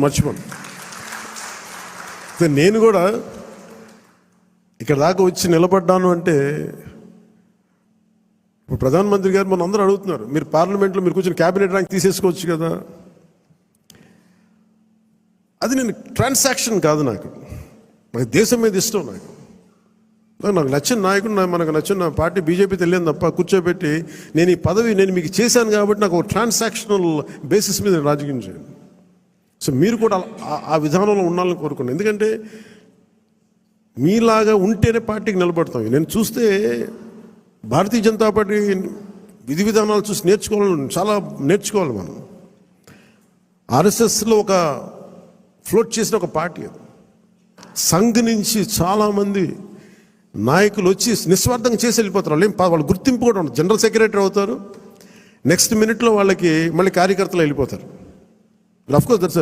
మర్చిపోను. నేను కూడా ఇక్కడ దాకా వచ్చి నిలబడ్డాను అంటే, ఇప్పుడు ప్రధానమంత్రి గారు మన అందరూ అడుగుతున్నారు, మీరు పార్లమెంట్లో మీరు కూర్చొని క్యాబినెట్ ర్యాంక్ తీసేసుకోవచ్చు కదా. అది నేను ట్రాన్సాక్షన్ కాదు, నాకు దేశం మీద ఇష్టం. నాకు నచ్చిన నాయకుడు, మనకు నచ్చిన పార్టీ బీజేపీ తెలియదు తప్ప కూర్చోబెట్టి నేను ఈ పదవి నేను మీకు చేశాను కాబట్టి నాకు ఒక ట్రాన్సాక్షనల్ బేసిస్ మీద రాజకీయం చేయండి. సో మీరు కూడా ఆ విధానంలో ఉండాలని కోరుకున్నాను. ఎందుకంటే మీలాగా ఉంటేనే పార్టీకి నిలబడతాం. నేను చూస్తే భారతీయ జనతా పార్టీ విధి విధానాలు చూసి చాలా నేర్చుకోవాలి మనం. ఆర్ఎస్ఎస్లో ఒక ఫ్లోట్ చేసిన ఒక పార్టీ అది. సంఘ్ నుంచి చాలామంది నాయకులు వచ్చి నిస్వార్థంగా చేసి వెళ్ళిపోతారు. వాళ్ళు గుర్తింపు కూడా ఉండదు. జనరల్ సెక్రటరీ అవుతారు, నెక్స్ట్ మినిట్లో వాళ్ళకి మళ్ళీ కార్యకర్తలు వెళ్ళిపోతారు. Of course that's